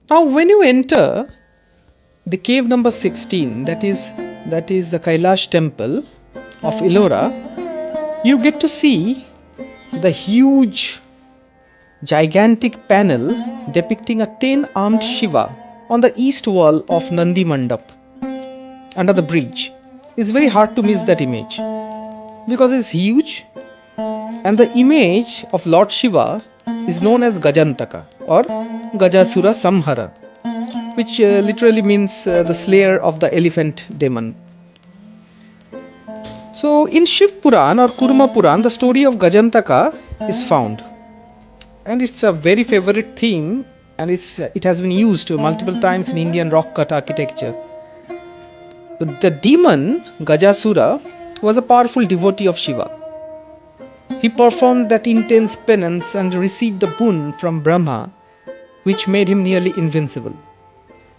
Now, when you enter the cave number 16, that is the Kailash temple of Ellora, you get to see the huge, gigantic panel depicting a 10-armed Shiva on the east wall of Nandi Mandap under the bridge. It's very hard to miss that image because it's huge, and the image of Lord Shiva is known as Gajantaka or Gajasura Samhara, which literally means the slayer of the elephant demon. So in Shiv Puran or Kurma Puran, the story of Gajantaka is found, and it's a very favorite theme, and it has been used multiple times in Indian rock cut architecture. The demon Gajasura was a powerful devotee of Shiva. He performed that intense penance and received a boon from Brahma, which made him nearly invincible.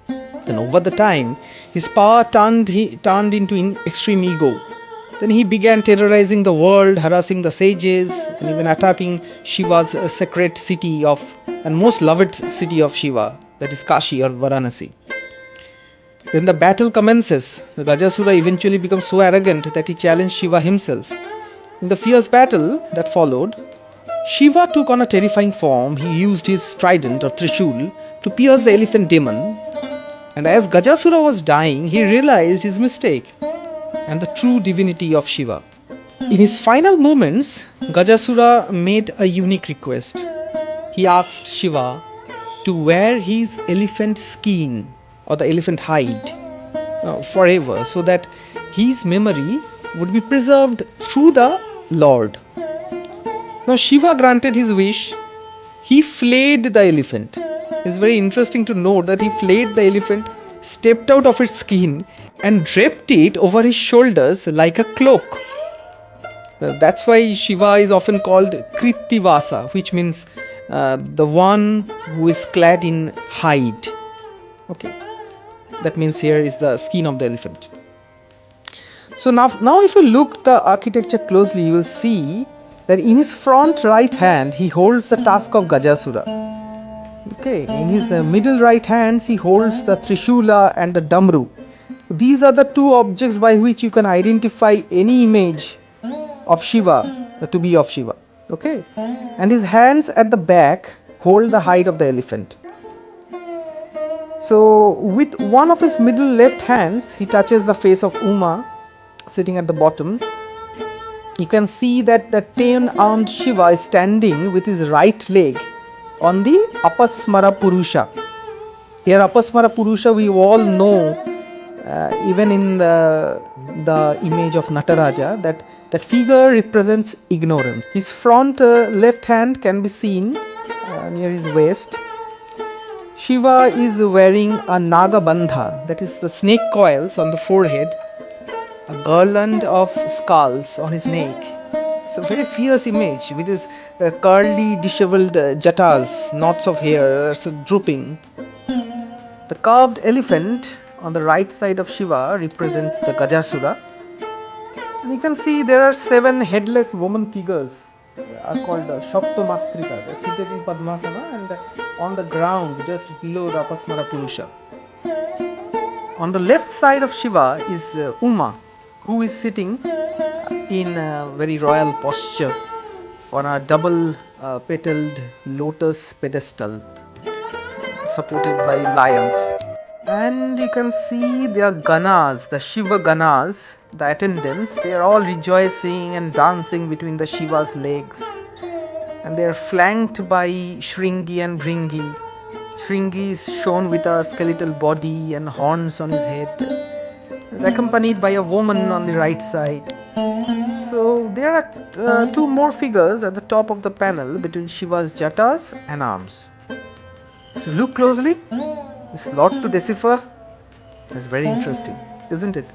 Then over the time, his power turned into extreme ego. Then he began terrorizing the world, harassing the sages, and even attacking Shiva's sacred city and most loved city of Shiva, that is Kashi or Varanasi. Then the battle commences. The Gajasura eventually becomes so arrogant that he challenged Shiva himself. In the fierce battle that followed, Shiva took on a terrifying form. He used his trident or trishul to pierce the elephant demon. And as Gajasura was dying, he realized his mistake and the true divinity of Shiva. In his final moments, Gajasura made a unique request. He asked Shiva to wear his elephant skin or the elephant hide forever, so that his memory would be preserved through the Lord. Now Shiva granted his wish. He flayed the elephant. It's very interesting to note that he flayed the elephant, stepped out of its skin, and draped it over his shoulders like a cloak. That's why Shiva is often called Krittivasa, which means the one who is clad in hide. Okay, that means here is the skin of the elephant. So now if you look the architecture closely, you will see that in his front right hand he holds the tusk of Gajasura. Okay, in his middle right hands he holds the Trishula and the Damru. These are the two objects by which you can identify any image of Shiva to be of Shiva. Okay, and his hands at the back hold the hide of the elephant. So with one of his middle left hands he touches the face of Uma sitting at the bottom. You can see that the 10-armed Shiva is standing with his right leg on the Apasmara Purusha. Here Apasmara Purusha we all know, even in the image of Nataraja, that figure represents ignorance. His front left hand can be seen near his waist. Shiva is wearing a Nagabandha, that is the snake coils on the forehead, a garland of skulls on his neck. It's a very fierce image with his curly, disheveled jatas, knots of hair drooping. The carved elephant on the right side of Shiva represents the Gajasura. And you can see there are 7 headless woman figures are called Shaptamatrika. They're seated in Padmasana and on the ground just below the Apasmara Purusha. On the left side of Shiva is Uma, who is sitting in a very royal posture on a double petaled lotus pedestal supported by lions. And you can see their Ganas, the Shiva Ganas, the attendants, they are all rejoicing and dancing between the Shiva's legs. And they are flanked by Shringi and Bhringi. Shringi is shown with a skeletal body and horns on his head. Is accompanied by a woman on the right side. So there are 2 more figures at the top of the panel between Shiva's jatas and arms. So look closely. It's a lot to decipher. It's very interesting, isn't it?